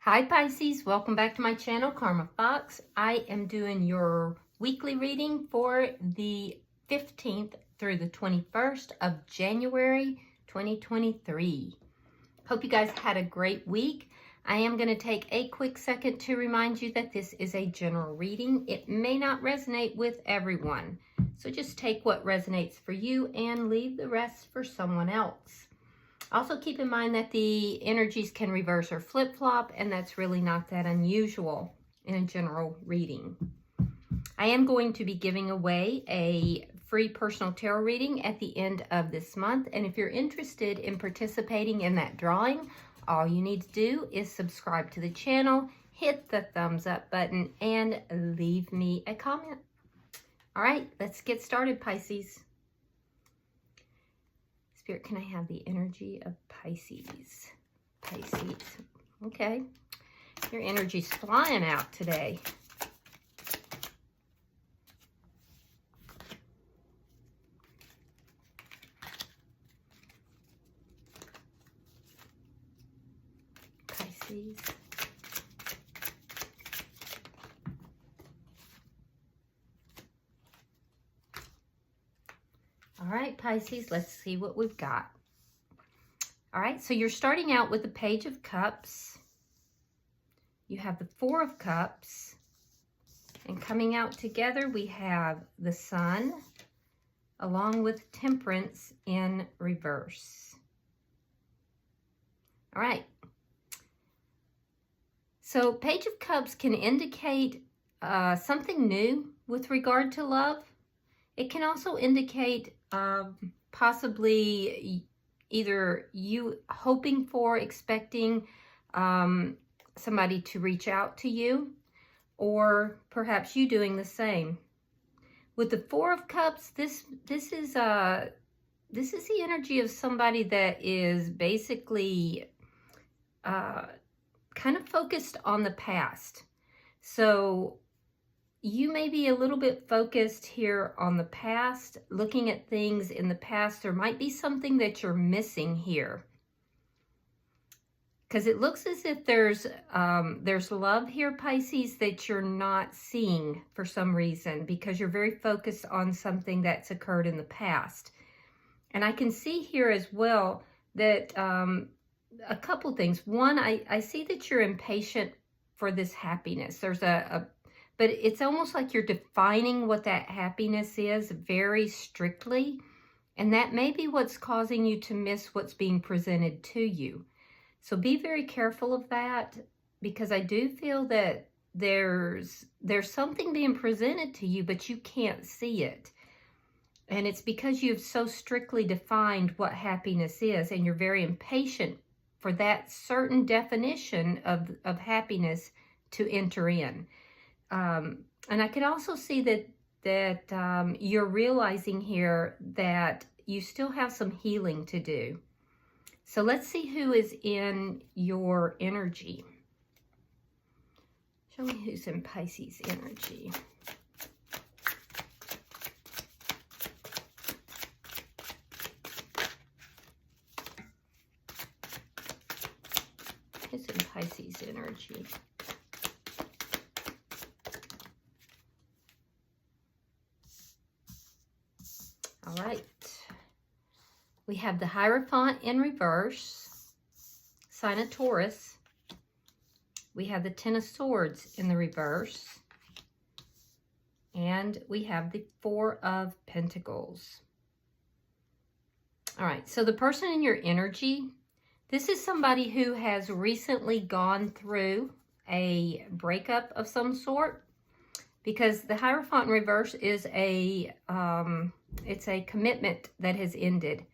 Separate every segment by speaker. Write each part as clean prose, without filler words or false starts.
Speaker 1: Hi Pisces, welcome back to my channel, Karma Fox. I am doing your weekly reading for the 15th through the 21st of January 2023. Hope you guys had a great week. I am going to take a quick second to remind you that this is a general reading. It may not resonate with everyone, so just take what resonates for you and leave the rest for someone else. Also keep in mind that the energies can reverse or flip-flop, and that's really not that unusual in a general reading. I am going to be giving away a free personal tarot reading at the end of this month, and if you're interested in participating in that drawing, all you need to do is subscribe to the channel, hit the thumbs up button, and leave me a comment. All right, let's get started, Pisces. Spirit, can I have the energy of Pisces? Pisces. Okay. Your energy's flying out today. Pisces. All right, Pisces, let's see what we've got. All right, so you're starting out with the Page of Cups. You have the Four of Cups. And coming out together, we have the Sun, along with Temperance in reverse. All right. So Page of Cups can indicate something new with regard to love. It can also indicate possibly either you hoping for, expecting somebody to reach out to you, or perhaps you doing the same. With the Four of Cups, this is the energy of somebody that is basically kind of focused on the past. So you may be a little bit focused here on the past, looking at things in the past. There might be something that you're missing here, because it looks as if there's love here, Pisces, that you're not seeing for some reason, because you're very focused on something that's occurred in the past. And I can see here as well that a couple things. One, I see that you're impatient for this happiness. There's but it's almost like you're defining what that happiness is very strictly. And that may be what's causing you to miss what's being presented to you. So be very careful of that, because I do feel that there's something being presented to you, but you can't see it. And it's because you've so strictly defined what happiness is, and you're very impatient for that certain definition of happiness to enter in. And I can also see that you're realizing here that you still have some healing to do. So let's see who is in your energy. Show me who's in Pisces energy. Who's in Pisces energy? All right, we have the Hierophant in reverse, sign of Taurus. We have the Ten of Swords in the reverse, and we have the Four of Pentacles. All right, so the person in your energy, this is somebody who has recently gone through a breakup of some sort, because the Hierophant in reverse is it's a commitment that has ended.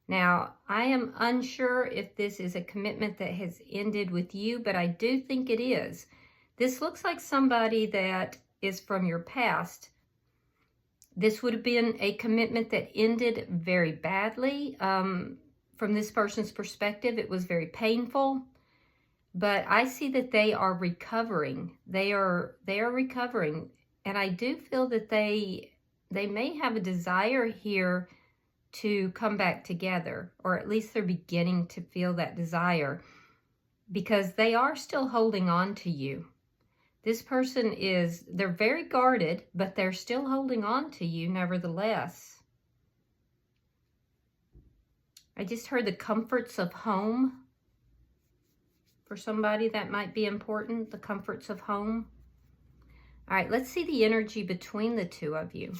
Speaker 1: Now, I am unsure if this is a commitment that has ended with you, but I do think it is. This looks like somebody that is from your past. This would have been a commitment that ended very badly. From this person's perspective, it was very painful. But I see that they are recovering. They are recovering. And I do feel that they may have a desire here to come back together, or at least they're beginning to feel that desire. because they are still holding on to you. This person they're very guarded, but they're still holding on to you nevertheless. I just heard the comforts of home. For somebody, that might be important, the comforts of home. All right, let's see the energy between the two of you.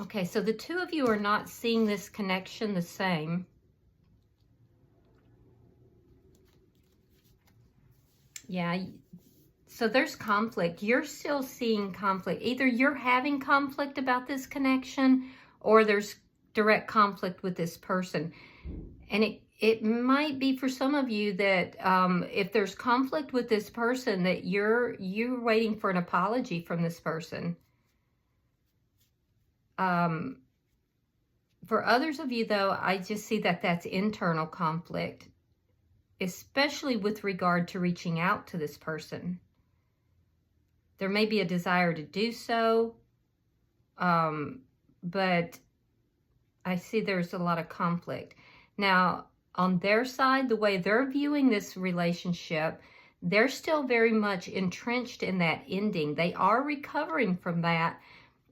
Speaker 1: Okay, so the two of you are not seeing this connection the same. Yeah, so there's conflict. You're still seeing conflict. Either you're having conflict about this connection, or there's direct conflict with this person. And it might be for some of you that if there's conflict with this person, that you're waiting for an apology from this person. For others of you, though, I just see that that's internal conflict, especially with regard to reaching out to this person. There may be a desire to do so, but I see there's a lot of conflict. Now, on their side, the way they're viewing this relationship, they're still very much entrenched in that ending. They are recovering from that,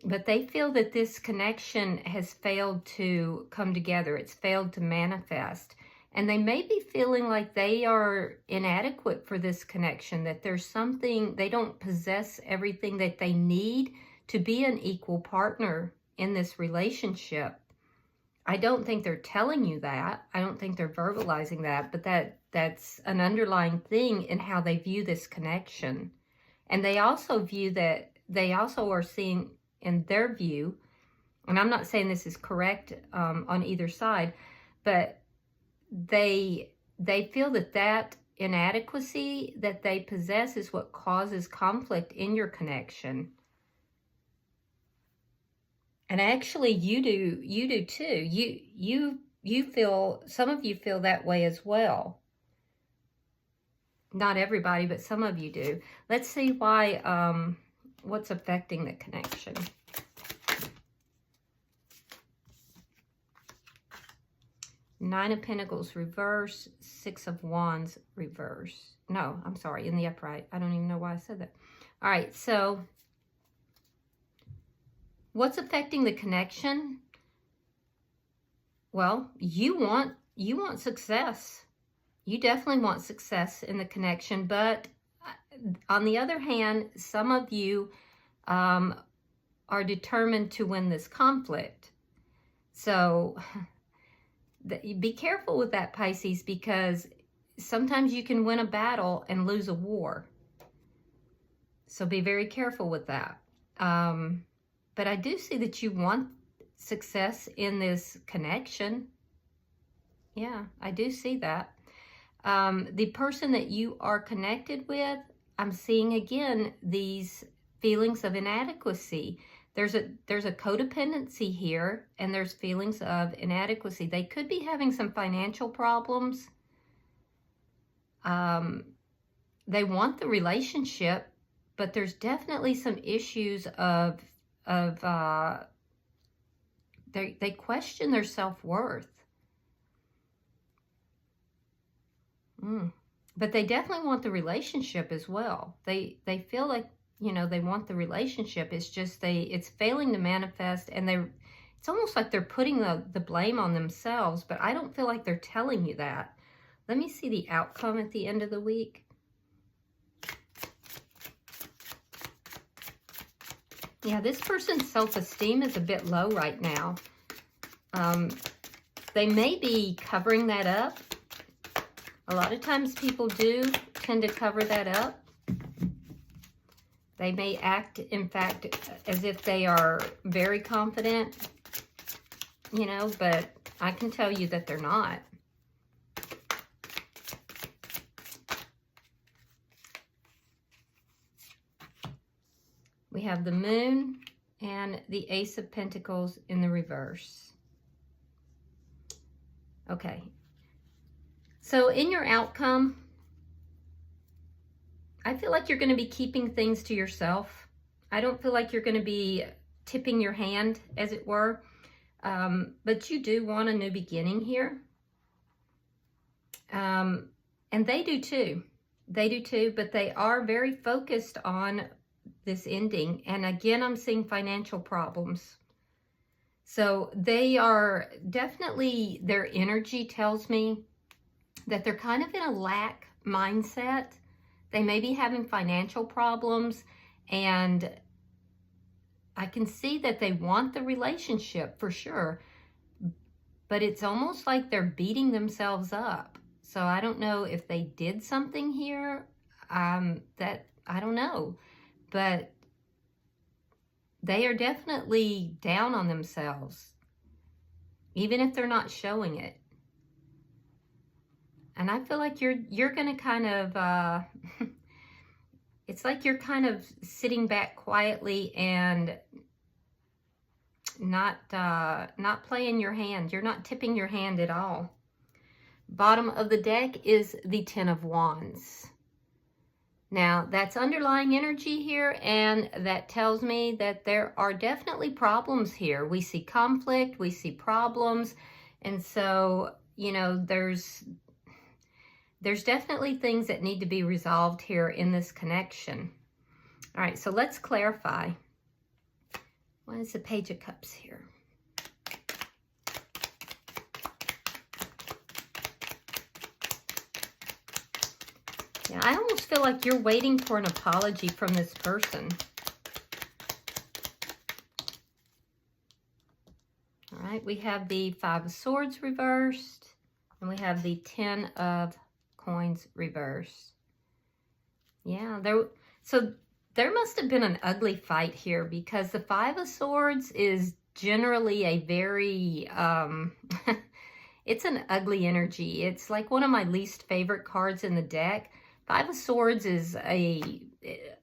Speaker 1: but they feel that this connection has failed to come together. It's failed to manifest. And they may be feeling like they are inadequate for this connection, that there's something, they don't possess everything that they need to be an equal partner in this relationship. I don't think they're telling you that. I don't think they're verbalizing that, but that's an underlying thing in how they view this connection. And they also view that, they also are seeing in their view, and I'm not saying this is correct on either side, but they feel that inadequacy that they possess is what causes conflict in your connection. And actually you do too. You feel, some of you feel that way as well. Not everybody, but some of you do. Let's see why, what's affecting the connection. Nine of Pentacles reverse, Six of Wands reverse. No, I'm sorry, in the upright. I don't even know why I said that. All right, so what's affecting the connection? Well, you want success. You definitely want success in the connection, but on the other hand, some of you are determined to win this conflict. So be careful with that, Pisces, because sometimes you can win a battle and lose a war. So be very careful with that. But I do see that you want success in this connection. Yeah, I do see that. The person that you are connected with, I'm seeing again these feelings of inadequacy. There's a codependency here, and there's feelings of inadequacy. They could be having some financial problems. They want the relationship, but there's definitely some issues of they question their self-worth. But they definitely want the relationship as well. They feel like, you know, they want the relationship. It's just it's failing to manifest, and it's almost like they're putting the blame on themselves, but I don't feel like they're telling you that. Let me see the outcome at the end of the week. Yeah, this person's self-esteem is a bit low right now. They may be covering that up. A lot of times people do tend to cover that up. They may act, in fact, as if they are very confident, you know, but I can tell you that they're not. We have the Moon and the Ace of Pentacles in the reverse. Okay. So in your outcome, I feel like you're going to be keeping things to yourself. I don't feel like you're going to be tipping your hand, as it were. But you do want a new beginning here. And they do too. They do too, but they are very focused on this ending. And again, I'm seeing financial problems. So they are definitely, their energy tells me that they're kind of in a lack mindset. They may be having financial problems, and I can see that they want the relationship for sure, but it's almost like they're beating themselves up. So I don't know if they did something here, that I don't know, but they are definitely down on themselves, even if they're not showing it. And I feel like you're going to kind of, it's like you're kind of sitting back quietly and not playing your hand. You're not tipping your hand at all. Bottom of the deck is the Ten of Wands. Now, that's underlying energy here, and that tells me that there are definitely problems here. We see conflict, we see problems, and so, you know, there's definitely things that need to be resolved here in this connection. All right, so let's clarify. Why is the Page of Cups here? Yeah, I almost feel like you're waiting for an apology from this person. All right, we have the Five of Swords reversed, and we have the Ten of Coins reversed. Yeah, so there must have been an ugly fight here, because the Five of Swords is generally a very, it's an ugly energy. It's like one of my least favorite cards in the deck. Five of Swords is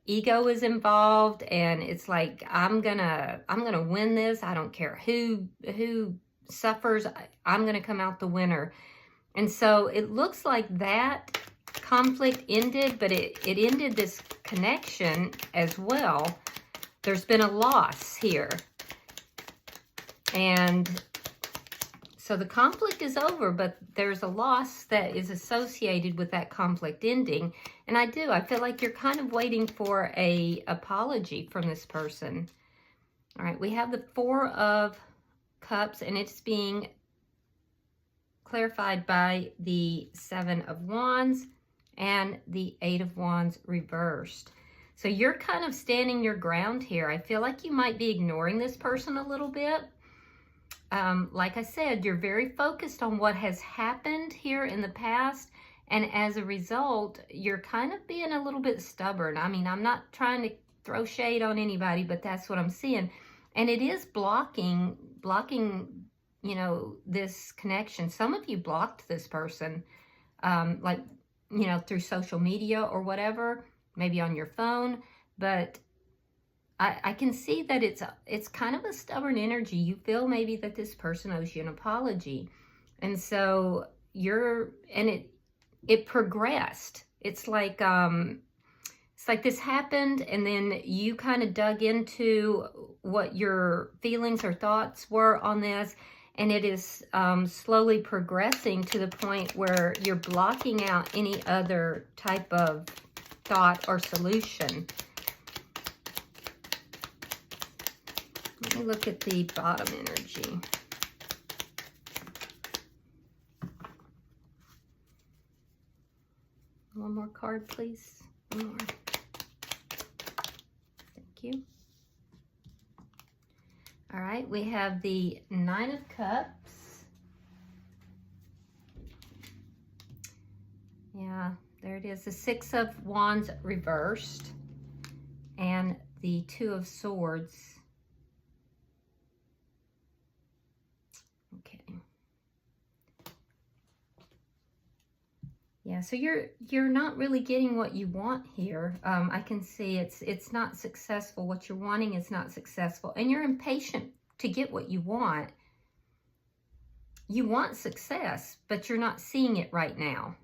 Speaker 1: ego is involved, and it's like, I'm gonna win this. I don't care who suffers. I'm gonna come out the winner. And so it looks like that conflict ended, but it ended this connection as well. There's been a loss here. And so the conflict is over, but there's a loss that is associated with that conflict ending. And I feel like you're kind of waiting for an apology from this person. All right, we have the Four of Cups, and it's being clarified by the Seven of Wands and the Eight of Wands reversed. So you're kind of standing your ground here. I feel like you might be ignoring this person a little bit. Like I said, you're very focused on what has happened here in the past, and as a result, you're kind of being a little bit stubborn. I mean, I'm not trying to throw shade on anybody, but that's what I'm seeing. And it is blocking, you know, this connection. Some of you blocked this person, like, you know, through social media or whatever, maybe on your phone, but I can see that it's kind of a stubborn energy. You feel maybe that this person owes you an apology. And so it progressed. It's like this happened, and then you kind of dug into what your feelings or thoughts were on this, and it is slowly progressing to the point where you're blocking out any other type of thought or solution. Let me look at the bottom energy. One more card, please. One more. Thank you. All right, we have the Nine of Cups. Yeah, there it is. The Six of Wands reversed, and the Two of Swords. Okay. Yeah, so you're not really getting what you want here. I can see it's not successful. What you're wanting is not successful, and you're impatient to get what you want. You want success, but you're not seeing it right now.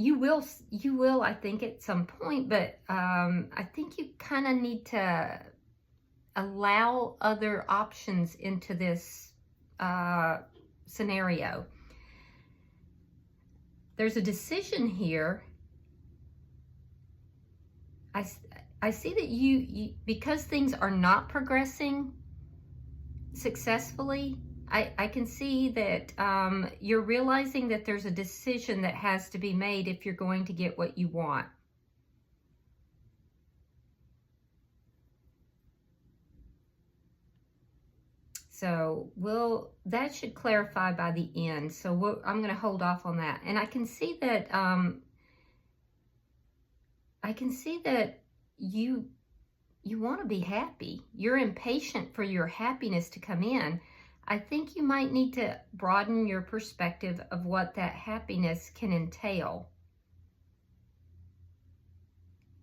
Speaker 1: you will, I think, at some point, but I think you kind of need to allow other options into this scenario. There's a decision here. I see that you because things are not progressing successfully, I can see that you're realizing that there's a decision that has to be made if you're going to get what you want. So that should clarify by the end. So I'm going to hold off on that. And I can see that you want to be happy. You're impatient for your happiness to come in. I think you might need to broaden your perspective of what that happiness can entail.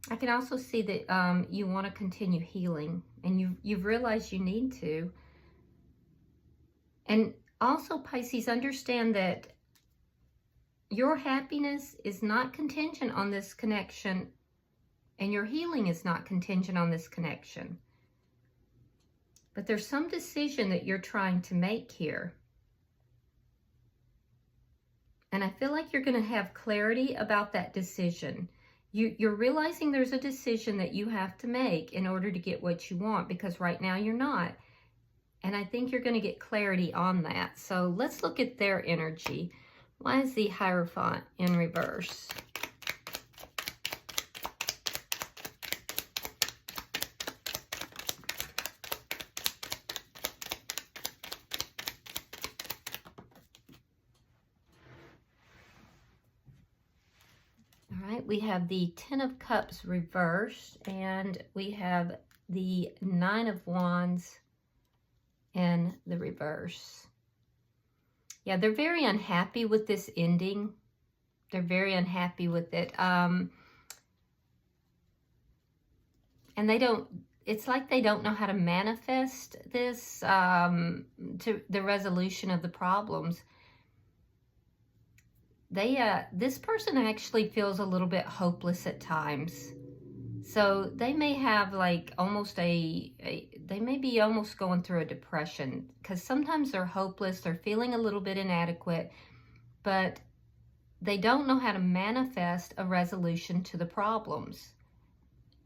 Speaker 1: I can also see that you want to continue healing, and you've realized you need to. And also, Pisces, understand that your happiness is not contingent on this connection, and your healing is not contingent on this connection. But there's some decision that you're trying to make here. And I feel like you're going to have clarity about that decision. You're realizing there's a decision that you have to make in order to get what you want, because right now you're not. And I think you're going to get clarity on that. So let's look at their energy. Why is the Hierophant in reverse? All right, we have the Ten of Cups reversed, and we have the Nine of Wands in the reverse. Yeah, they're very unhappy with this ending. They're very unhappy with it. And it's like they don't know how to manifest this to the resolution of the problems. This person actually feels a little bit hopeless at times. So they may have like they may be almost going through a depression, because sometimes they're hopeless, they're feeling a little bit inadequate, but they don't know how to manifest a resolution to the problems.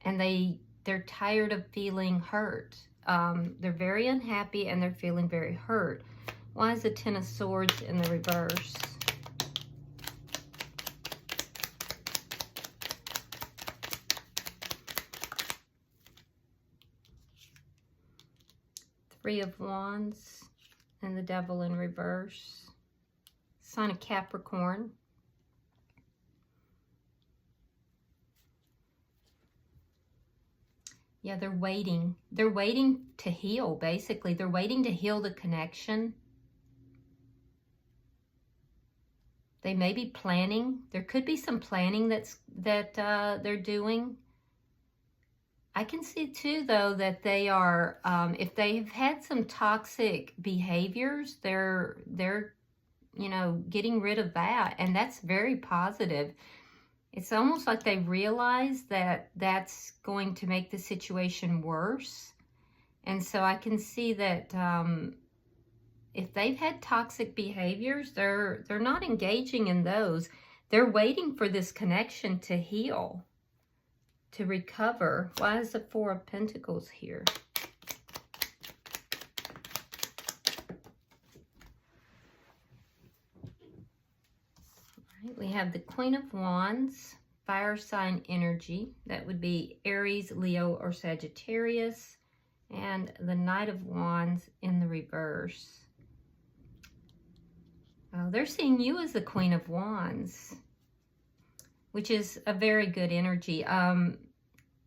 Speaker 1: And they're tired of feeling hurt. They're very unhappy and they're feeling very hurt. Why is the Ten of Swords in the reverse? Three of Wands and the Devil in reverse. Sign of Capricorn. Yeah, they're waiting. They're waiting to heal, basically. They're waiting to heal the connection. They may be planning. There could be some planning that they're doing. I can see too, though, that they are, if they've had some toxic behaviors, they're getting rid of that, and that's very positive. It's almost like they realize that that's going to make the situation worse, and so I can see that if they've had toxic behaviors, they're not engaging in those. They're waiting for this connection to heal, to recover. Why is the Four of Pentacles here? All right, we have the Queen of Wands, fire sign energy. That would be Aries, Leo, or Sagittarius. And the Knight of Wands in the reverse. Oh, they're seeing you as the Queen of Wands, which is a very good energy.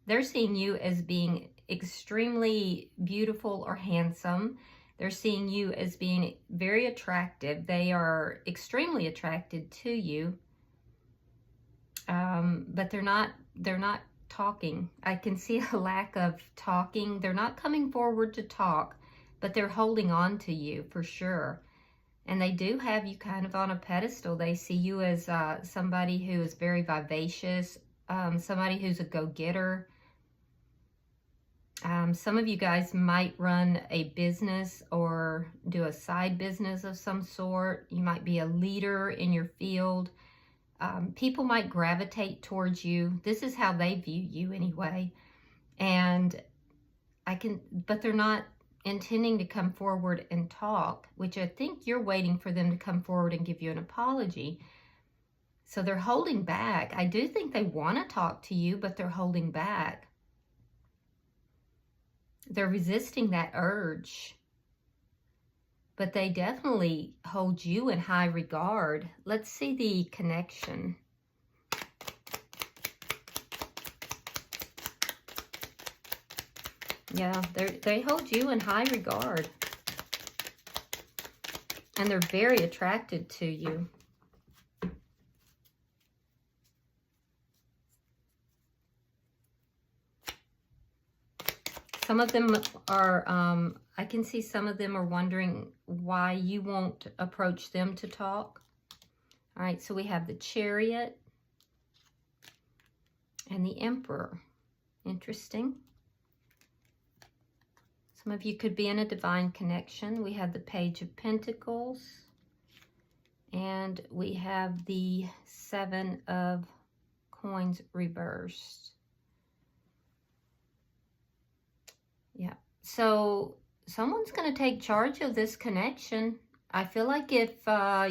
Speaker 1: They're seeing you as being extremely beautiful or handsome. They're seeing you as being very attractive. They are extremely attracted to you. But they're not talking. I can see a lack of talking. They're not coming forward to talk, but they're holding on to you for sure. And they do have you kind of on a pedestal. They see you as somebody who is very vivacious, somebody who's a go-getter. Some of you guys might run a business or do a side business of some sort. You might be a leader in your field. People might gravitate towards you. This is how they view you anyway. And but they're not intending to come forward and talk, which I think you're waiting for them to come forward and give you an apology. So they're holding back. I do think they want to talk to you, but they're holding back. They're resisting that urge. But they definitely hold you in high regard. Let's see the connection. Yeah, they hold you in high regard. And they're very attracted to you. Some of them are, I can see some of them are wondering why you won't approach them to talk. All right, so we have the Chariot and the Emperor. Interesting. Some of you could be in a divine connection. We have the Page of Pentacles. And we have the Seven of Coins reversed. Yeah. So someone's going to take charge of this connection. I feel like if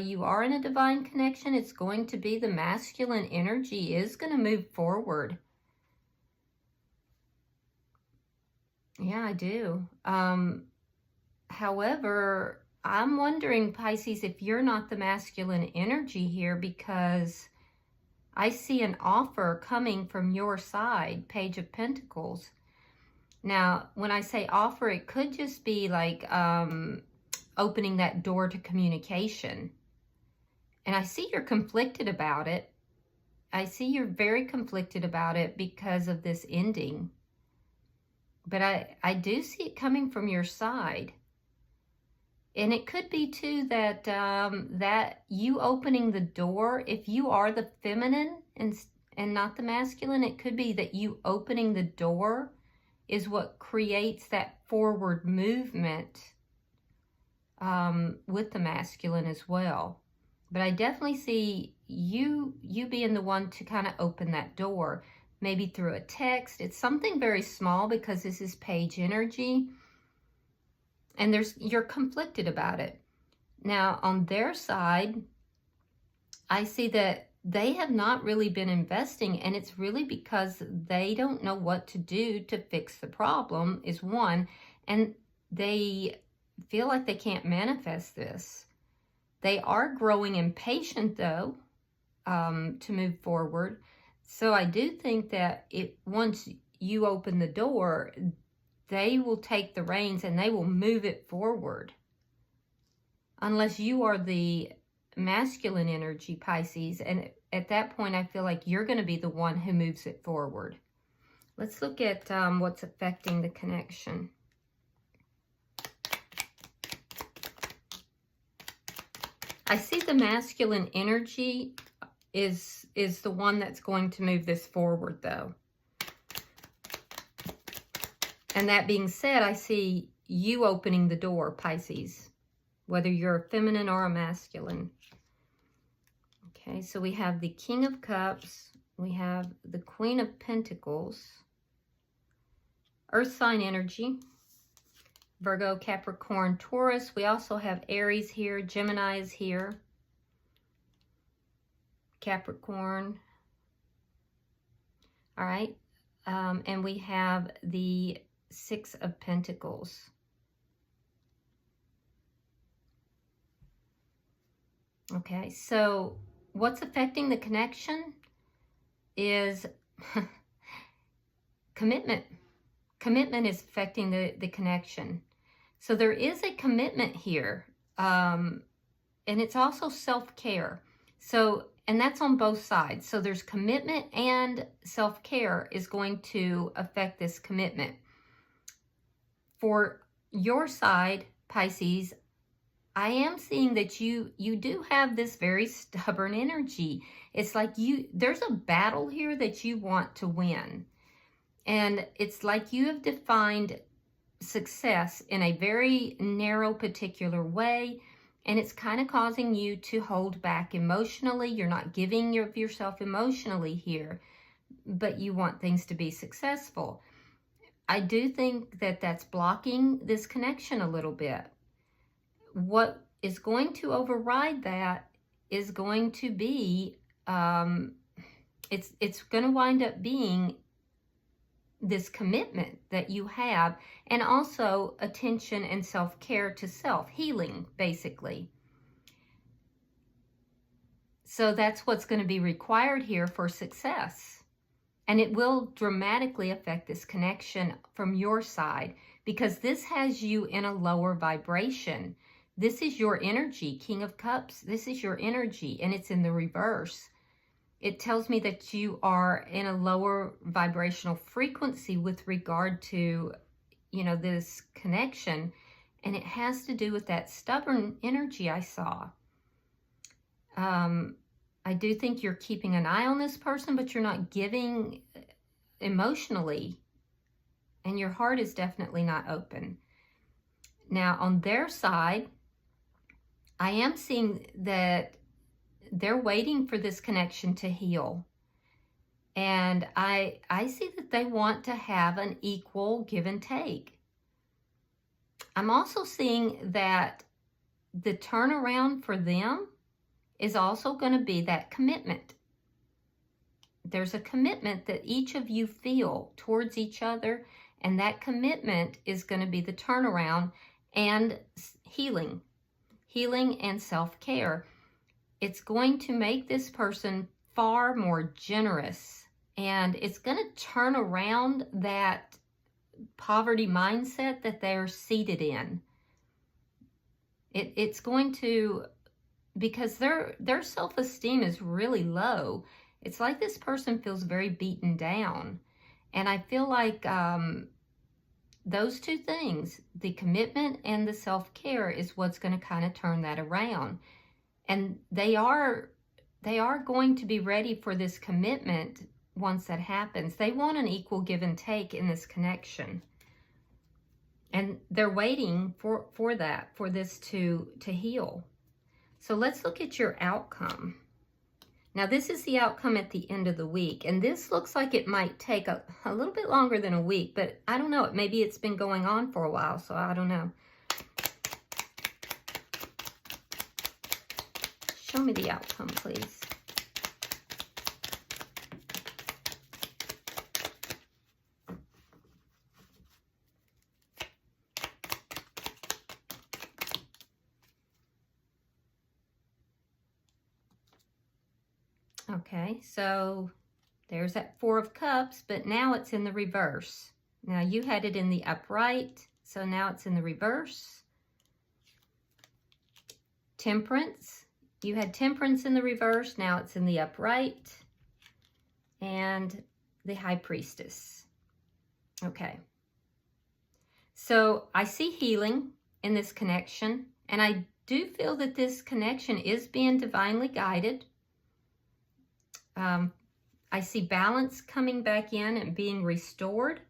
Speaker 1: you are in a divine connection, it's going to be the masculine energy is going to move forward. Yeah, I do. However, I'm wondering, Pisces, if you're not the masculine energy here, because I see an offer coming from your side, Page of Pentacles. Now, when I say offer, it could just be like opening that door to communication. And I see you're conflicted about it. I see you're very conflicted about it because of this ending. But I do see it coming from your side. And it could be, too, that that you opening the door, if you are the feminine and not the masculine, it could be that you opening the door is what creates that forward movement with the masculine as well. But I definitely see you being the one to kind of open that door. Maybe through a text. It's something very small because this is page energy. And you're conflicted about it. Now, on their side, I see that they have not really been investing, and it's really because they don't know what to do to fix the problem, is one. And they feel like they can't manifest this. They are growing impatient, though, to move forward. So I do think that once you open the door, they will take the reins and they will move it forward. Unless you are the masculine energy, Pisces. And at that point, I feel like you're going to be the one who moves it forward. Let's look at what's affecting the connection. I see the masculine energy is the one that's going to move this forward, though. And that being said, I see you opening the door, Pisces, whether you're a feminine or a masculine. Okay, so we have the King of Cups. We have the Queen of Pentacles. Earth sign energy. Virgo, Capricorn, Taurus. We also have Aries here. Gemini is here. Capricorn. All right. And we have the Six of Pentacles. Okay, so what's affecting the connection is commitment. Commitment is affecting the connection. So there is a commitment here. And it's also self-care. So, and that's on both sides. So there's commitment, and self-care is going to affect this commitment. For your side, Pisces, I am seeing that you do have this very stubborn energy. It's like there's a battle here that you want to win. And it's like you have defined success in a very narrow, particular way. And it's kind of causing you to hold back emotionally. You're not giving yourself emotionally here, but you want things to be successful. I do think that that's blocking this connection a little bit. What is going to override that is going to be, it's going to wind up being this commitment that you have, and also attention and self-care to self, healing, basically. So that's what's going to be required here for success. And it will dramatically affect this connection from your side, because this has you in a lower vibration. This is your energy, King of Cups. This is your energy, and it's in the reverse. It tells me that you are in a lower vibrational frequency with regard to, this connection. And it has to do with that stubborn energy I saw. I do think you're keeping an eye on this person, but you're not giving emotionally. And your heart is definitely not open. Now, on their side, I am seeing that they're waiting for this connection to heal. And I see that they want to have an equal give and take. I'm also seeing that the turnaround for them is also going to be that commitment. There's a commitment that each of you feel towards each other, and that commitment is going to be the turnaround and healing and self-care. It's going to make this person far more generous, and it's going to turn around that poverty mindset that they're seated in. It's going to, because their self-esteem is really low. It's like this person feels very beaten down. And I feel like those two things, the commitment and the self-care, is what's going to kind of turn that around. And they are going to be ready for this commitment once that happens. They want an equal give and take in this connection. And they're waiting for that, for this to heal. So let's look at your outcome. Now, this is the outcome at the end of the week. And this looks like it might take a little bit longer than a week, but I don't know. Maybe it's been going on for a while, so I don't know. Show me the outcome, please. Okay, so there's that Four of Cups, but now it's in the reverse. Now you had it in the upright, so now it's in the reverse. Temperance. You had Temperance in the reverse, now it's in the upright. And the High Priestess. Okay. So I see healing in this connection, and I do feel that this connection is being divinely guided. I see balance coming back in and being restored.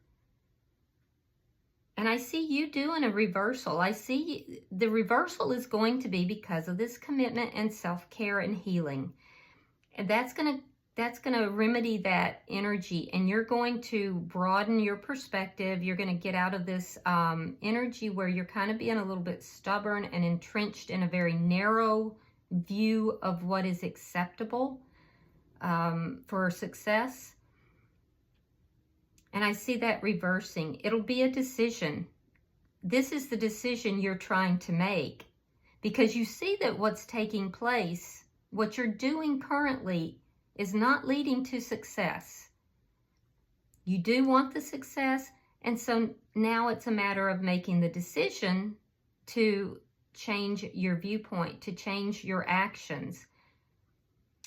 Speaker 1: And I see you doing a reversal. I see the reversal is going to be because of this commitment and self-care and healing. And that's going to remedy that energy, and you're going to broaden your perspective. You're going to get out of this energy where you're kind of being a little bit stubborn and entrenched in a very narrow view of what is acceptable for success. And I see that reversing. It'll be a decision. This is the decision you're trying to make, because you see that what's taking place, what you're doing currently, is not leading to success. You do want the success, and so now it's a matter of making the decision to change your viewpoint, to change your actions.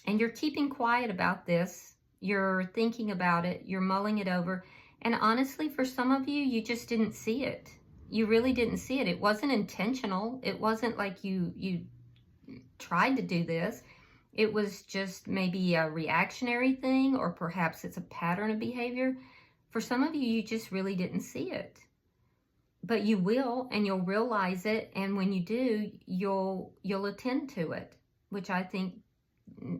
Speaker 1: And you're keeping quiet about this. You're thinking about it. You're mulling it over. And honestly, for some of you, you just didn't see it. you really didn't see it. It wasn't intentional. It wasn't like you tried to do this. It was just maybe a reactionary thing, or perhaps it's a pattern of behavior. For some of you, you just really didn't see it. But you will, and you'll realize it, and when you do, you'll attend to it, which I think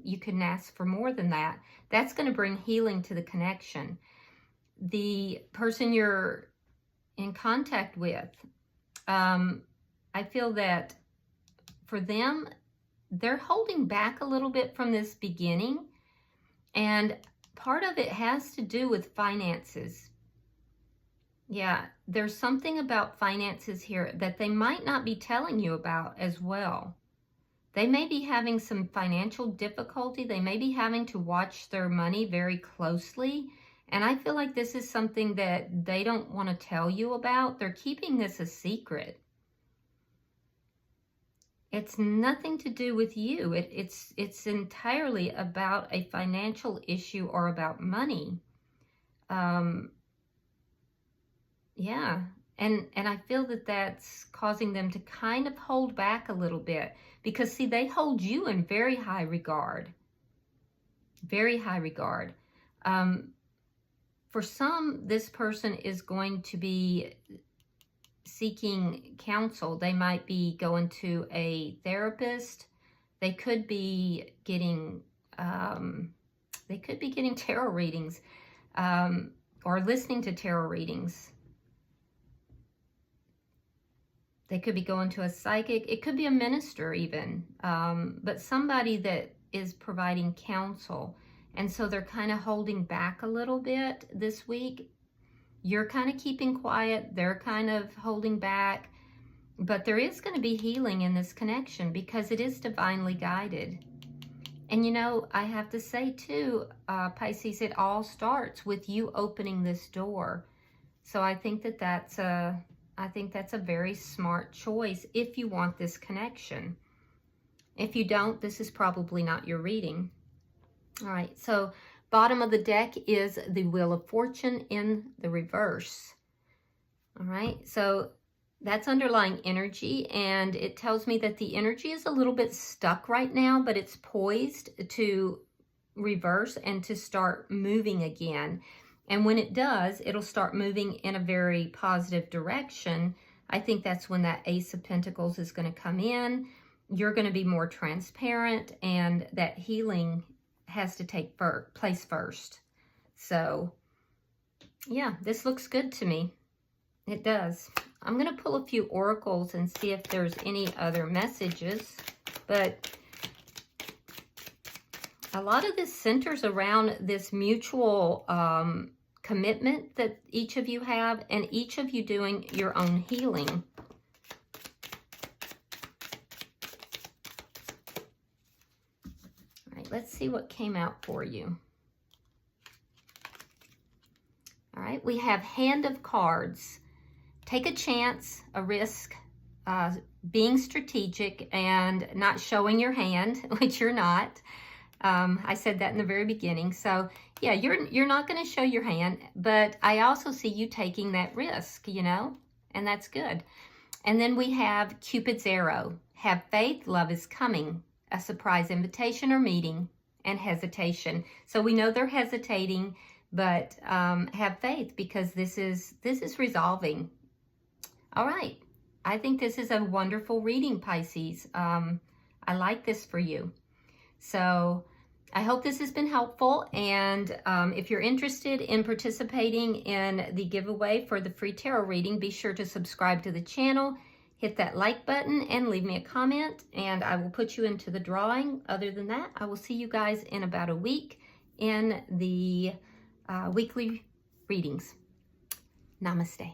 Speaker 1: you couldn't ask for more than that. That's going to bring healing to the connection. The person you're in contact with, I feel that for them, they're holding back a little bit from this beginning, and part of it has to do with finances. Yeah, there's something about finances here that they might not be telling you about as well. They may be having some financial difficulty. They may be having to watch their money very closely. And I feel like this is something that they don't want to tell you about. They're keeping this a secret. It's nothing to do with you. It's entirely about a financial issue or about money. Yeah, and I feel that that's causing them to kind of hold back a little bit, because see, they hold you in very high regard. Very high regard. For some, this person is going to be seeking counsel. They might be going to a therapist. They could be getting tarot readings, or listening to tarot readings. They could be going to a psychic. It could be a minister even, but somebody that is providing counsel. And so they're kind of holding back a little bit this week. You're kind of keeping quiet. They're kind of holding back. But there is going to be healing in this connection because it is divinely guided. And you know, I have to say too, Pisces, it all starts with you opening this door. So I think that that's a very smart choice if you want this connection. If you don't, this is probably not your reading. All right, so bottom of the deck is the Wheel of Fortune in the reverse. All right, so that's underlying energy, and it tells me that the energy is a little bit stuck right now, but it's poised to reverse and to start moving again. And when it does, it'll start moving in a very positive direction. I think that's when that Ace of Pentacles is going to come in. You're going to be more transparent, and that healing has to take place first. So, yeah, this looks good to me. It does. I'm going to pull a few oracles and see if there's any other messages. But a lot of this centers around this mutual commitment that each of you have, and each of you doing your own healing. All right, let's see what came out for you. All right, we have Hand of Cards. Take a chance, a risk, being strategic and not showing your hand, which you're not. I said that in the very beginning. So yeah, you're not going to show your hand, but I also see you taking that risk, you know, and that's good. And then we have Cupid's arrow. Have faith, love is coming. A surprise invitation or meeting, and hesitation. So we know they're hesitating, but have faith, because this is resolving. All right. I think this is a wonderful reading, Pisces. I like this for you. So I hope this has been helpful. And if you're interested in participating in the giveaway for the free tarot reading, be sure to subscribe to the channel, hit that like button, and leave me a comment, and I will put you into the drawing. Other than that, I will see you guys in about a week in the weekly readings. Namaste.